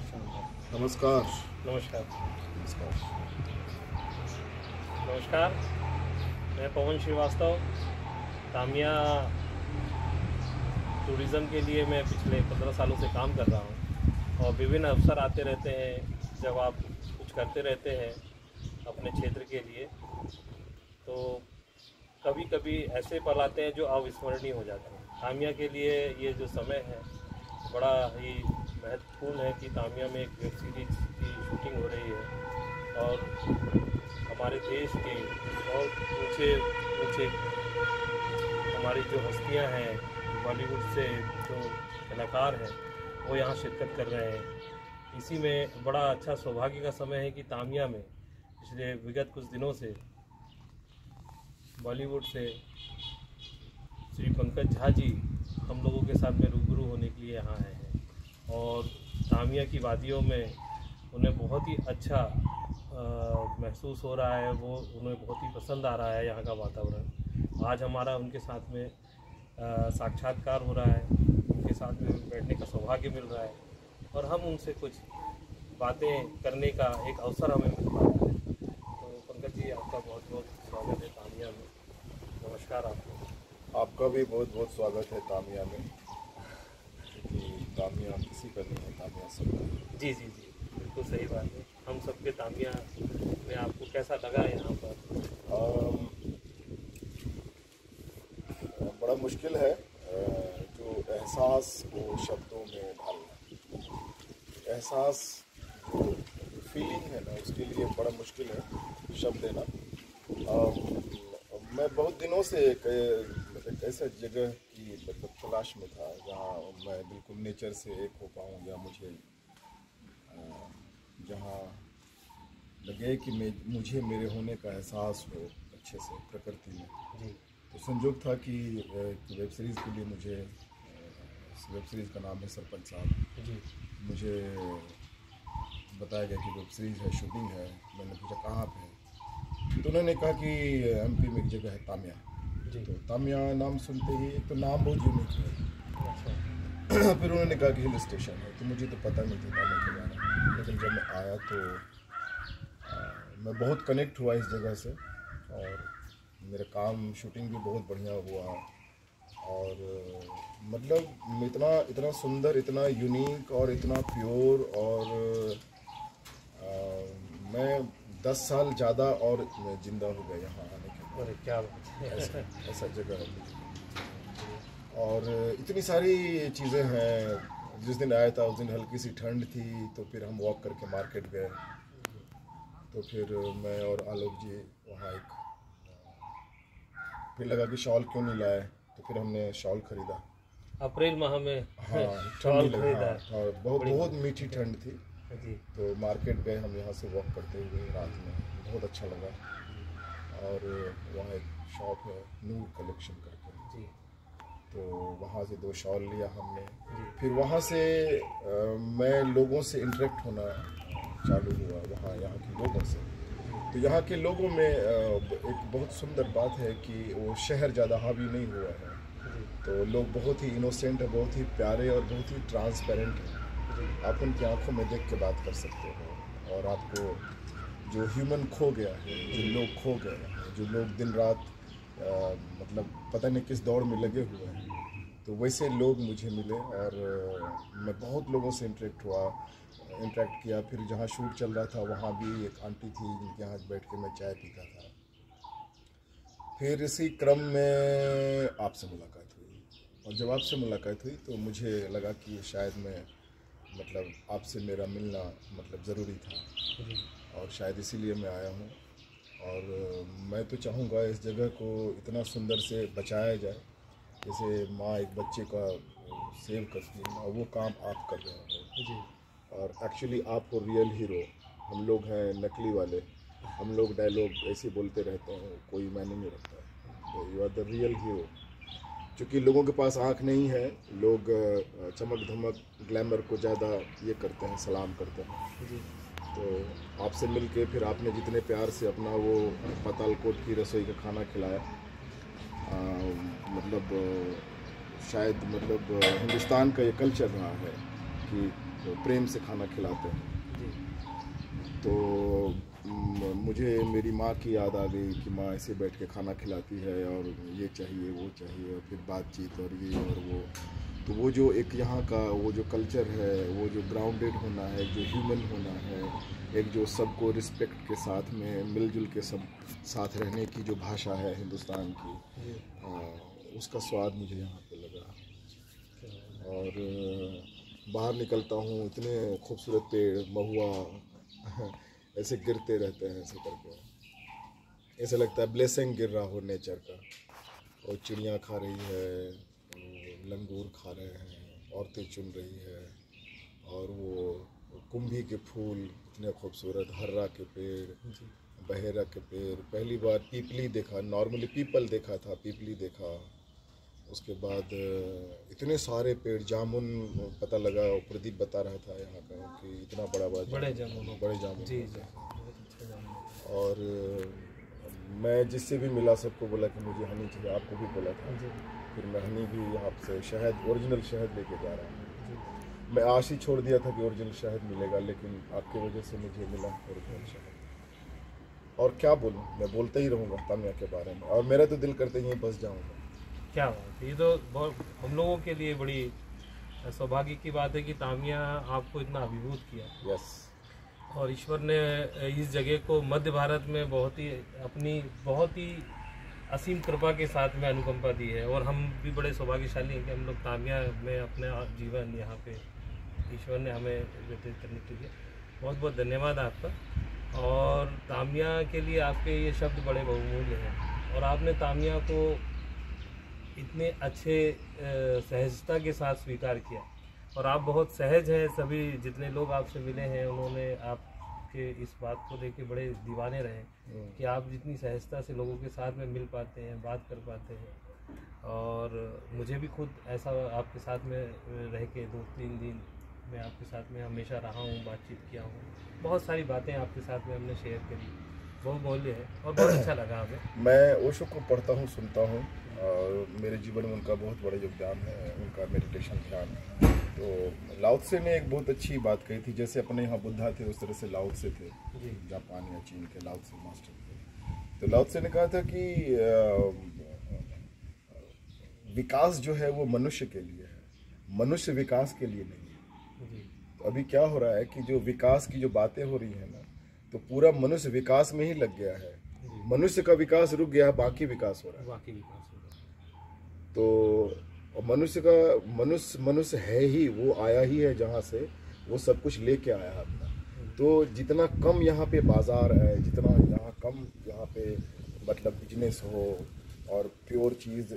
नमस्कार। नमस्कार। नमस्कार। नमस्कार, मैं पवन श्रीवास्तव। तामिया टूरिज़्म के लिए मैं पिछले 15 सालों से काम कर रहा हूँ और विभिन्न अवसर आते रहते हैं जब आप कुछ करते रहते हैं अपने क्षेत्र के लिए, तो कभी कभी ऐसे पल आते हैं जो अविस्मरणीय हो जाते हैं। तामिया के लिए ये जो समय है बड़ा ही महत्वपूर्ण है कि तामिया में एक वेब सीरीज़ की शूटिंग हो रही है और हमारे देश के बहुत ऊंचे ऊंचे हमारी जो हस्तियां हैं, बॉलीवुड से जो कलाकार हैं, वो यहाँ शिरकत कर रहे हैं। इसी में बड़ा अच्छा सौभाग्य का समय है कि तामिया में पिछले विगत कुछ दिनों से बॉलीवुड से श्री पंकज झा जी हम लोगों के साथ में रूबरू होने के लिए यहाँ आए हैं और तामिया की वादियों में उन्हें बहुत ही अच्छा महसूस हो रहा है, वो उन्हें बहुत ही पसंद आ रहा है यहाँ का वातावरण। आज हमारा उनके साथ में साक्षात्कार हो रहा है, उनके साथ में बैठने का सौभाग्य मिल रहा है और हम उनसे कुछ बातें करने का एक अवसर हमें मिल पा रहा है। तो पंकज जी, आपका बहुत बहुत स्वागत है तामिया में। नमस्कार आपको। आपका भी बहुत बहुत स्वागत है तामिया में, क्योंकि तामिया किसी का नहीं है, तामिया सबका। जी जी जी, बिल्कुल सही बात है। हम सबके तामिया में आपको कैसा लगा यहाँ पर? बड़ा मुश्किल है जो एहसास को शब्दों में ढालना। एहसास जो फीलिंग है ना, उसके लिए बड़ा मुश्किल है शब्द देना। मैं बहुत दिनों से एक ऐसा जगह की मतलब तलाश में था जहाँ मैं बिल्कुल नेचर से एक हो पाऊँ, या मुझे जहाँ लगे कि मुझे मेरे होने का एहसास हो अच्छे से प्रकृति में। जी। तो संजोग था कि वेब सीरीज़ के लिए मुझे वेब सीरीज़ का नाम है सरपंच साहब। जी। मुझे बताया गया कि वेब सीरीज़ है, शूटिंग है। मैंने पूछा कहाँ पे है, तो उन्होंने कहा कि एमपी में एक जगह है तामिया। जी। तो तामिया नाम सुनते ही एक तो नाम बहुत यूनिक है। अच्छा। फिर उन्होंने कहा कि हिल स्टेशन है, तो मुझे तो पता नहीं था तामिया के बारे में, लेकिन जब मैं आया तो मैं बहुत कनेक्ट हुआ इस जगह से और मेरा काम शूटिंग भी बहुत बढ़िया हुआ। और मतलब इतना सुंदर, इतना यूनिक और इतना प्योर, और मैं 10 साल ज़्यादा और जिंदा हो गया यहाँ आने के बाद। अरे क्या बात है। ऐसा जगह है और इतनी सारी चीज़ें हैं। जिस दिन आया था उस दिन हल्की सी ठंड थी, तो फिर हम वॉक करके मार्केट गए। तो फिर मैं और आलोक जी वहाँ फिर लगा कि शॉल क्यों नहीं लाए, तो फिर हमने शॉल खरीदा। अप्रैल माह में हाँ, शॉल ठंडी खरीदा। लगा। हाँ, बहुत मीठी ठंड थी। जी। तो मार्केट गए हम यहाँ से वॉक करते हुए रात में, बहुत अच्छा लगा। और वहाँ एक शॉप है नूर कलेक्शन करके। जी। तो वहाँ से 2 शॉल लिया हमने। जी। फिर वहाँ से मैं लोगों से इंटरेक्ट होना चालू हुआ, वहाँ यहाँ के लोगों से। तो यहाँ के लोगों में एक बहुत सुंदर बात है कि वो शहर ज़्यादा हावी नहीं हुआ है। तो लोग बहुत ही इनोसेंट है, बहुत ही प्यारे और बहुत ही ट्रांसपेरेंट है। आप उनकी आंखों में देख के बात कर सकते हो। और आपको जो ह्यूमन खो गया है, जो लोग खो गए हैं, जो लोग दिन रात मतलब पता नहीं किस दौड़ में लगे हुए हैं, तो वैसे लोग मुझे मिले। और मैं बहुत लोगों से इंटरेक्ट किया। फिर जहाँ शूट चल रहा था वहाँ भी एक आंटी थी जिनके यहाँ बैठ के मैं चाय पीता था। फिर इसी क्रम में आपसे मुलाकात हुई, और जब आपसे मुलाकात हुई तो मुझे लगा कि शायद मैं मतलब आपसे मेरा मिलना मतलब ज़रूरी था, और शायद इसीलिए मैं आया हूँ। और मैं तो चाहूँगा इस जगह को इतना सुंदर से बचाया जाए, जैसे माँ एक बच्चे का सेव करती है ना, वो काम आप कर रहे हो। जी। और एक्चुअली आप हो रियल हीरो, हम लोग हैं नकली वाले। हम लोग डायलॉग ऐसे बोलते रहते हैं, कोई मायने नहीं रखता है। तो you are the real hero. क्योंकि लोगों के पास आँख नहीं है, लोग चमक धमक ग्लैमर को ज़्यादा ये करते हैं, सलाम करते हैं। जी। तो आपसे मिलके फिर आपने जितने प्यार से अपना वो पातालकोट की रसोई का खाना खिलाया, मतलब शायद मतलब हिंदुस्तान का ये कल्चर रहा है कि प्रेम से खाना खिलाते हैं। जी। तो मुझे मेरी माँ की याद आ गई कि माँ ऐसे बैठ के खाना खिलाती है और ये चाहिए वो चाहिए और फिर बातचीत और ये और वो। तो वो जो एक यहाँ का वो जो कल्चर है, वो जो ग्राउंडेड होना है, जो ह्यूमन होना है, एक जो सबको रिस्पेक्ट के साथ में मिलजुल के सब साथ रहने की जो भाषा है हिंदुस्तान की, उसका स्वाद मुझे यहाँ पे लगा। और बाहर निकलता हूँ, इतने खूबसूरत पेड़, महुआ ऐसे गिरते रहते हैं, ऐसे करके ऐसा लगता है ब्लेसिंग गिर रहा हो नेचर का। और चिड़ियाँ खा रही है, लंगूर खा रहे हैं, औरतें चुन रही है, और वो कुंभी के फूल इतने खूबसूरत, हर्रा के पेड़, बहेरा के पेड़। पहली बार पीपली देखा, नॉर्मली पीपल देखा था, पीपली देखा। उसके बाद इतने सारे पेड़, जामुन पता लगा, प्रदीप बता रहा था यहाँ का कि इतना बड़े जामुन जी जी, बहुत अच्छा जामुन। और मैं जिससे भी मिला सबको बोला कि मुझे हनी चाहिए, आपको भी बोला था। फिर मैं हनी भी यहाँ से शहद, ओरिजिनल शहद लेके जा रहा हूँ। मैं आश ही छोड़ दिया था कि ओरिजिनल शहद मिलेगा, लेकिन आपकी वजह से मुझे मिला ओरिजिनल शहद। और क्या बोलूँ, मैं बोलते ही रहूँगा तामिया के बारे में, और मेरा तो दिल करते ही बस जाऊँगा। क्या बात है, ये तो बहुत हम लोगों के लिए बड़ी सौभाग्य की बात है कि तामिया आपको इतना अभिभूत किया। यस। और ईश्वर ने इस जगह को मध्य भारत में बहुत ही असीम कृपा के साथ में अनुकंपा दी है। और हम भी बड़े सौभाग्यशाली हैं कि हम लोग तामिया में अपने जीवन यहाँ पे ईश्वर ने हमें व्यतीत करने के लिए बहुत बहुत धन्यवाद आपका। और तामिया के लिए आपके ये शब्द बड़े बहुमूल्य हैं, और आपने तामिया को इतने अच्छे सहजता के साथ स्वीकार किया। और आप बहुत सहज हैं, सभी जितने लोग आपसे मिले हैं उन्होंने आपके इस बात को देख के बड़े दीवाने रहे कि आप जितनी सहजता से लोगों के साथ में मिल पाते हैं, बात कर पाते हैं। और मुझे भी खुद ऐसा आपके साथ में रह के 2-3 दिन मैं आपके साथ में हमेशा रहा हूँ, बातचीत किया हूँ, बहुत सारी बातें आपके साथ में हमने शेयर करी, बहुत मूल्य है और बहुत अच्छा लगा हमें। मैं ओशो को पढ़ता हूँ, सुनता हूँ, और मेरे जीवन में उनका बहुत बड़ा योगदान है, उनका मेडिटेशन ध्यान। तो लाओ त्से ने एक बहुत अच्छी बात कही थी, जैसे अपने यहाँ बुद्धा थे उस तरह से लाओ त्से थे, जापान या चीन के लाओ त्से मास्टर थे। तो लाओ त्से ने कहा था कि विकास जो है वो मनुष्य के लिए है, मनुष्य विकास के लिए नहीं है। तो अभी क्या हो रहा है कि जो विकास की जो बातें हो रही है ना, तो पूरा मनुष्य विकास में ही लग गया है। मनुष्य का विकास रुक गया है, बाकी विकास हो रहा है। तो मनुष्य का मनुष्य है ही, वो आया ही है जहाँ से वो सब कुछ लेके आया है अपना। तो जितना कम यहाँ पे बाजार है, जितना यहाँ कम यहाँ पे मतलब बिजनेस हो और प्योर चीज़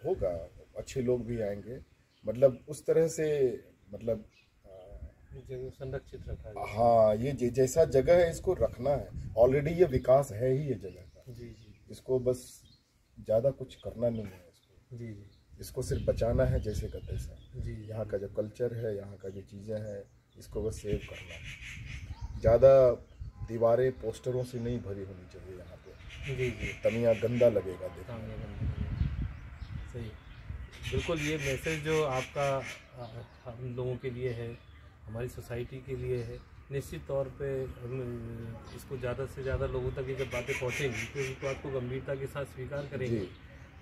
होगा, अच्छे लोग भी आएंगे, मतलब उस तरह से, मतलब संरक्षित रखा है। हाँ, ये जैसा जगह है इसको रखना है। ऑलरेडी ये विकास है ही ये जगह का। जी जी, इसको बस ज़्यादा कुछ करना नहीं है इसको। जी जी, इसको सिर्फ बचाना है जैसे का तैसा। जी, यहाँ का जो कल्चर है, यहाँ का जो चीज़ें हैं, इसको बस सेव करना है। ज़्यादा दीवारें पोस्टरों से नहीं भरी होनी चाहिए यहाँ पे। जी जी, तमिया गंदा लगेगा देखने में। सही, बिल्कुल। ये मैसेज जो आपका हम लोगों के लिए है, हमारी सोसाइटी के लिए है, निश्चित तौर पे हम इसको ज़्यादा से ज़्यादा लोगों तक ये जब बातें पहुँचेंगी तो इस बात को गंभीरता के साथ स्वीकार करेंगे।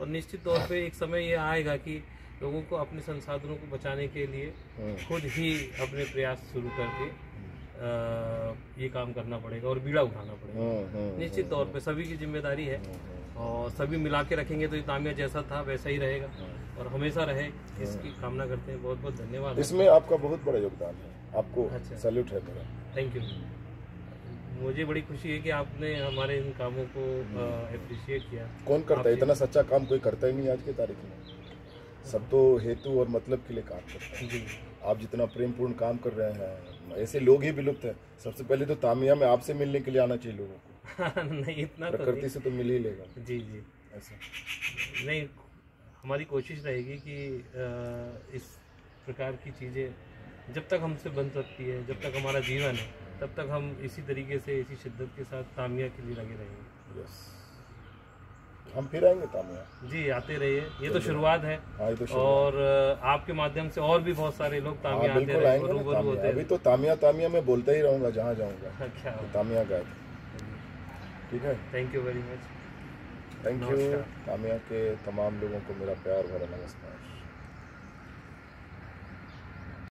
और निश्चित तौर पे एक समय ये आएगा कि लोगों को अपने संसाधनों को बचाने के लिए खुद ही अपने प्रयास शुरू करके ये काम करना पड़ेगा और बीड़ा उठाना पड़ेगा। निश्चित तौर पे सभी की जिम्मेदारी है, और सभी मिला के रखेंगे तो ये तामिया जैसा था वैसा ही रहेगा और हमेशा रहे, इसकी कामना करते हैं। बहुत बहुत धन्यवाद। इसमें आपका बहुत बड़ा योगदान है, आपको सैल्यूट है मेरा। Thank you. मुझे बड़ी खुशी है कि आपने हमारे इन कामों को अप्रिशिएट किया। कौन करता है इतना सच्चा काम? कोई करता ही नहीं आज की तारीख में। सब तो हेतु और मतलब के लिए काम करते हैं। जी, आप जितना प्रेमपूर्ण काम कर रहे हैं, ऐसे लोग ही विलुप्त हैं। सबसे पहले तो तामिया में आपसे मिलने के लिए आना चाहिए लोगों को। नहीं, इतना प्रकृति से तो मिल ही लेगा। जी जी, ऐसा नहीं, हमारी कोशिश रहेगी कि इस प्रकार की चीज़ें जब तक हमसे बन सकती है, जब तक हमारा जीवन है, तब तक हम इसी तरीके से, इसी शिद्दत के साथ तामिया के लिए लगे रहेंगे। यस। हम फिर आएंगे तामिया। जी आते रहिए, ये तो शुरुआत है। हाँ ये तो शुरुआत। और आपके माध्यम से और भी बहुत सारे लोग तामिया आते बिल्कुल रहे, आएंगे ना रूबरू होते तामिया। अभी तो तामिया मैं बोलता ही रहूँगा जहाँ जाऊँगा। क्या तो तामिया गए थे। ठीक है, thank you very much. Thank you. Tamia के तमाम लोगों को मेरा प्यार भरा नमस्कार।